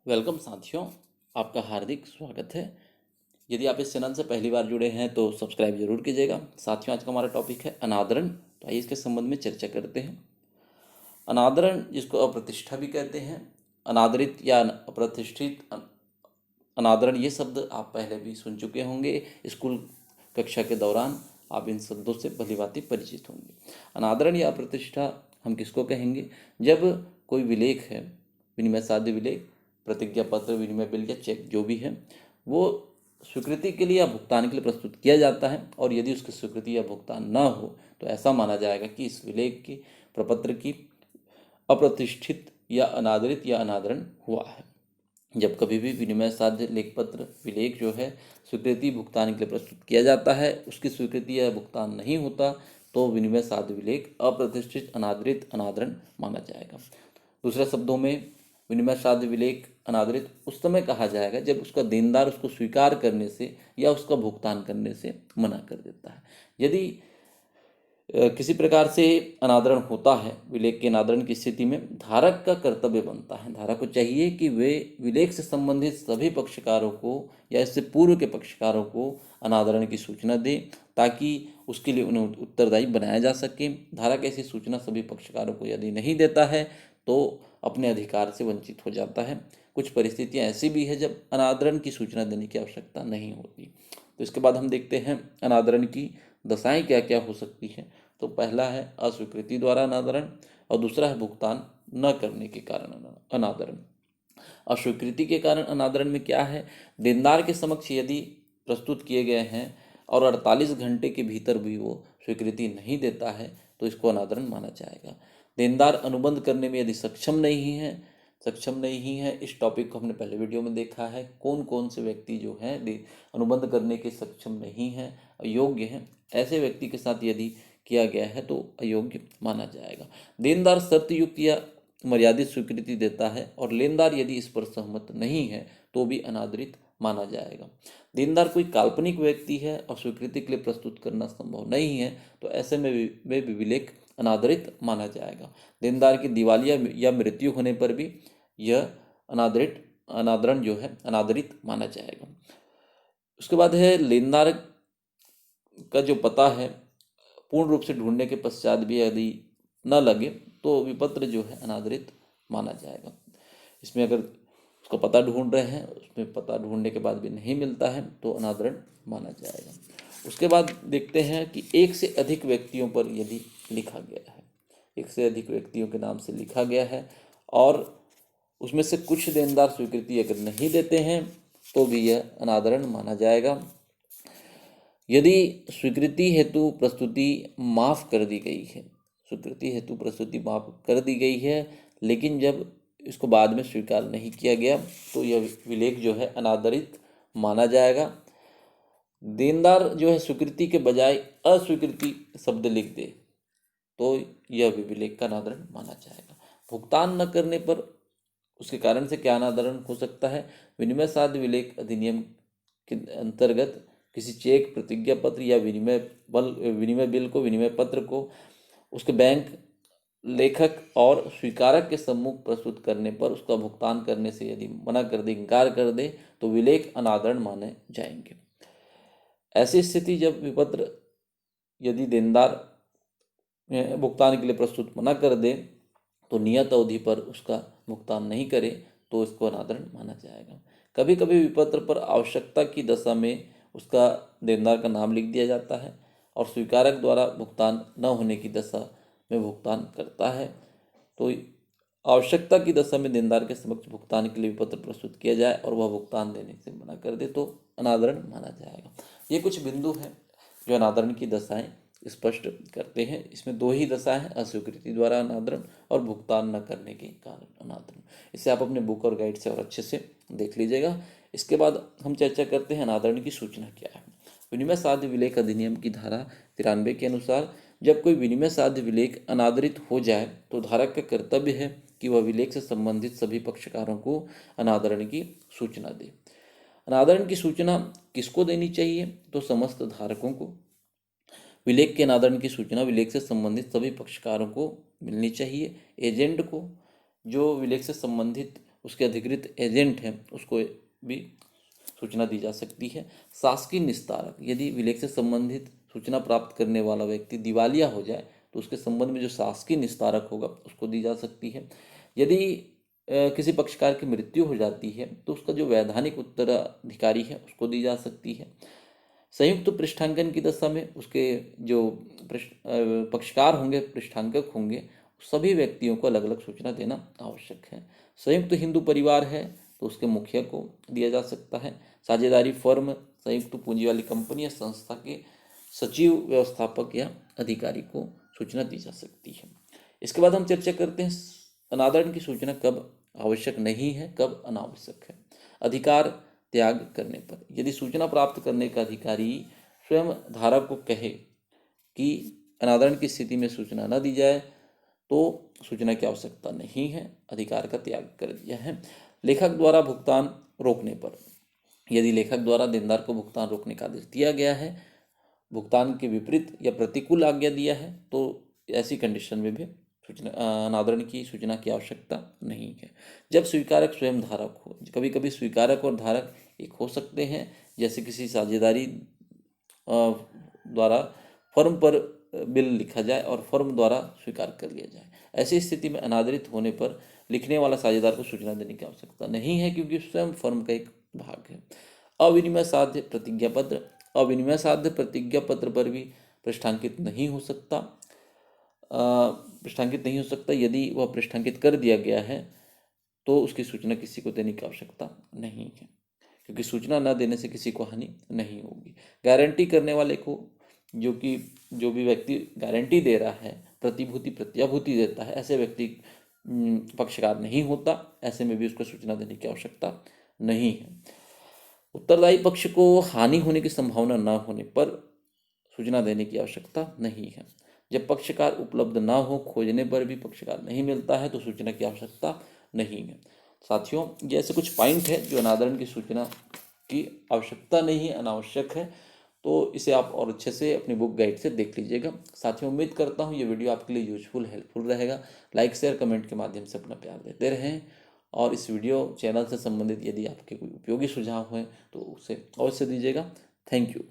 Welcome साथियों, आपका हार्दिक स्वागत है। यदि आप इस चैनल से पहली बार जुड़े हैं तो सब्सक्राइब जरूर कीजिएगा। साथियों, आज का हमारा टॉपिक है अनादरण। तो आइए इसके संबंध में चर्चा करते हैं। अनादरण, जिसको अप्रतिष्ठा भी कहते हैं, अनादरित या अप्रतिष्ठित, अनादरण, ये शब्द आप पहले भी सुन चुके होंगे। स्कूल कक्षा के दौरान आप इन शब्दों से भलीभांति परिचित होंगे। अनादरण या अप्रतिष्ठा हम किसको कहेंगे? जब कोई विलेख है, विनिमय साध्य विलेख, प्रतिज्ञा पत्र, विनिमय बिल या चेक जो भी है, वो स्वीकृति के लिए या भुगतान के लिए प्रस्तुत किया जाता है, और यदि उसकी स्वीकृति या भुगतान न हो तो ऐसा माना जाएगा कि इस विलेख की, प्रपत्र की अप्रतिष्ठित या अनादरित या अनादरण हुआ है। जब कभी भी विनिमय साध्य लेखपत्र विलेख जो है स्वीकृति भुगतान के लिए प्रस्तुत किया जाता है, उसकी स्वीकृति या भुगतान नहीं होता, तो विनिमय साध्य विलेख अप्रतिष्ठित, अनादरित, अनादरण माना जाएगा। दूसरे शब्दों में, विनिमय साध्य विलेख अनादरित उस समय कहा जाएगा जब उसका देनदार उसको स्वीकार करने से या उसका भुगतान करने से मना कर देता है। यदि किसी प्रकार से अनादरण होता है, विलेख के अनादरण की स्थिति में धारक का कर्तव्य बनता है, धारक को चाहिए कि वे विलेख से संबंधित सभी पक्षकारों को या इससे पूर्व के पक्षकारों को अनादरण की सूचना दे, ताकि उसके लिए उन्हें उत्तरदायी बनाया जा सके। धारक ऐसी सूचना सभी पक्षकारों को यदि नहीं देता है तो अपने अधिकार से वंचित हो जाता है। कुछ परिस्थितियां ऐसी भी है जब अनादरण की सूचना देने की आवश्यकता नहीं होती। तो इसके बाद हम देखते हैं अनादरण की दशाएं क्या क्या हो सकती हैं। तो पहला है अस्वीकृति द्वारा अनादरण, और दूसरा है भुगतान न करने के कारण अनादरण। अस्वीकृति के कारण अनादरण में क्या है? देनदार के समक्ष यदि प्रस्तुत किए गए हैं और 48 घंटे के भीतर भी वो स्वीकृति नहीं देता है तो इसको अनादरण माना जाएगा। देनदार अनुबंध करने में यदि सक्षम नहीं है, इस टॉपिक को हमने पहले वीडियो में देखा है, कौन कौन से व्यक्ति जो हैं अनुबंध करने के सक्षम नहीं हैं, अयोग्य हैं, ऐसे व्यक्ति के साथ यदि किया गया है तो अयोग्य माना जाएगा। देनदार शर्तयुक्त या मर्यादित स्वीकृति देता है और लेनदार यदि इस पर सहमत नहीं है तो भी अनादरित माना जाएगा। देनदार कोई काल्पनिक व्यक्ति है और स्वीकृति के लिए प्रस्तुत करना संभव नहीं है तो ऐसे में वे विलेख अनादरित माना जाएगा। देनदार की दिवालिया या मृत्यु होने पर भी यह अनादरण जो है अनादरित माना जाएगा। उसके बाद है लेनदार का जो पता है पूर्ण रूप से ढूंढने के पश्चात भी यदि न लगे तो विपत्र जो है अनादरित माना जाएगा। इसमें अगर उसका पता ढूंढ रहे हैं, उसमें पता ढूंढने के बाद भी नहीं मिलता है तो अनादरण माना जाएगा। उसके बाद देखते हैं कि एक से अधिक व्यक्तियों पर यदि लिखा गया है, एक से अधिक व्यक्तियों के नाम से लिखा गया है और उसमें से कुछ देनदार स्वीकृति अगर नहीं देते हैं तो भी यह अनादरण माना जाएगा। यदि स्वीकृति हेतु प्रस्तुति माफ कर दी गई है, स्वीकृति हेतु प्रस्तुति माफ कर दी गई है लेकिन जब इसको बाद में स्वीकार नहीं किया गया तो यह विलेख जो है अनादरित माना जाएगा। देनदार जो है स्वीकृति के बजाय अस्वीकृति शब्द लिख दे तो यह भी विलेख का अनादरण माना जाएगा। भुगतान न करने पर उसके कारण से क्या अनादरण हो सकता है? विनिमय साध्य विलेख अधिनियम के अंतर्गत किसी चेक, प्रतिज्ञा पत्र या विनिमय बिल को, विनिमय पत्र को उसके बैंक, लेखक और स्वीकारक के सम्मुख प्रस्तुत करने पर उसका भुगतान करने से यदि मना कर दे, इनकार कर दे तो विलेख अनादरण माने जाएंगे। ऐसी स्थिति जब विपत्र यदि देनदार भुगतान के लिए प्रस्तुत मना कर दे तो नियत अवधि पर उसका भुगतान नहीं करे तो इसको अनादरण माना जाएगा। कभी कभी विपत्र पर आवश्यकता की दशा में उसका देनदार का नाम लिख दिया जाता है और स्वीकारक द्वारा भुगतान न होने की दशा में भुगतान करता है, तो आवश्यकता की दशा में देनदार के समक्ष भुगतान के लिए विपत्र प्रस्तुत किया जाए और वह भुगतान देने से मना कर दे तो अनादरण माना जाएगा। ये कुछ बिंदु हैं जो अनादरण की दशाएं स्पष्ट करते हैं। इसमें दो ही दशा है, अस्वीकृति द्वारा अनादरण और भुगतान न करने के कारण अनादरण। इसे आप अपने बुक और गाइड से और अच्छे से देख लीजिएगा। इसके बाद हम चर्चा करते हैं अनादरण की सूचना क्या है। विनिमय साध्य विलेख अधिनियम की धारा 93 के अनुसार जब कोई विनिमय साध्य विलेख अनादरित हो जाए तो धारक का कर्तव्य है कि वह विलेख से संबंधित सभी पक्षकारों को अनादरण की सूचना दे। अनादरण की सूचना किसको देनी चाहिए? तो समस्त धारकों को। विलेख के अनादरण की सूचना विलेख से संबंधित सभी पक्षकारों को मिलनी चाहिए। एजेंट को, जो विलेख से संबंधित उसके अधिकृत एजेंट हैं उसको भी सूचना दी जा सकती है। शासकीय निस्तारक, यदि विलेख से संबंधित सूचना प्राप्त करने वाला व्यक्ति दिवालिया हो जाए तो उसके संबंध में जो शासकीय निस्तारक होगा उसको दी जा सकती है। यदि किसी पक्षकार की मृत्यु हो जाती है तो उसका जो वैधानिक उत्तराधिकारी है उसको दी जा सकती है। संयुक्त पृष्ठांकन की दशा में उसके जो पक्षकार होंगे, पृष्ठांकक होंगे, सभी व्यक्तियों को अलग अलग सूचना देना आवश्यक है। संयुक्त हिंदू परिवार है तो उसके मुखिया को दिया जा सकता है। साझेदारी फर्म, संयुक्त पूंजी वाली कंपनी या संस्था के सचिव, व्यवस्थापक या अधिकारी को सूचना दी जा सकती है। इसके बाद हम चर्चा करते हैं अनादरण की सूचना कब आवश्यक नहीं है, कब अनावश्यक है। अधिकार त्याग करने पर, यदि सूचना प्राप्त करने का अधिकारी स्वयं धारक को कहे कि अनादरण की स्थिति में सूचना न दी जाए तो सूचना की आवश्यकता नहीं है, अधिकार का त्याग कर दिया है। लेखक द्वारा भुगतान रोकने पर, यदि लेखक द्वारा देनदार को भुगतान रोकने का आदेश दिया गया है, भुगतान के विपरीत या प्रतिकूल आज्ञा दिया है, तो ऐसी कंडीशन में भी सूचना अनादरण की सूचना की आवश्यकता नहीं है। जब स्वीकारक स्वयं धारक हो, कभी कभी स्वीकारक और धारक एक हो सकते हैं, जैसे किसी साझेदारी द्वारा फर्म पर बिल लिखा जाए और फर्म द्वारा स्वीकार कर लिया जाए। ऐसी स्थिति में अनादरित होने पर लिखने वाला साझेदार को सूचना देने की आवश्यकता नहीं है, क्योंकि स्वयं फर्म का एक भाग है। अविनिमय साध्य प्रतिज्ञा पत्र, अविनिमय साध्य प्रतिज्ञा पत्र पर भी पृष्ठांकित नहीं हो सकता, यदि वह पृष्ठांकित कर दिया गया है तो उसकी सूचना किसी को देने की आवश्यकता नहीं है, क्योंकि सूचना न देने से किसी को हानि नहीं होगी। गारंटी करने वाले को, जो भी व्यक्ति गारंटी दे रहा है, प्रतिभूति प्रत्याभूति देता है, ऐसे व्यक्ति पक्षकार नहीं होता, ऐसे में भी उसको सूचना देने की आवश्यकता नहीं है। उत्तरदायी पक्ष को हानि होने की संभावना न होने पर सूचना देने की आवश्यकता नहीं है। जब पक्षकार उपलब्ध ना हो, खोजने पर भी पक्षकार नहीं मिलता है तो सूचना की आवश्यकता नहीं है। साथियों, ये ऐसे कुछ पॉइंट है जो अनादरण की सूचना की आवश्यकता नहीं है, अनावश्यक है, तो इसे आप और अच्छे से अपनी बुक गाइड से देख लीजिएगा। साथियों, उम्मीद करता हूँ ये वीडियो आपके लिए यूजफुल, हेल्पफुल रहेगा। लाइक, शेयर, कमेंट के माध्यम से अपना प्यार देते रहें, और इस वीडियो चैनल से संबंधित यदि आपके कोई उपयोगी सुझाव हैं तो उसे अवश्य दीजिएगा। Thank you.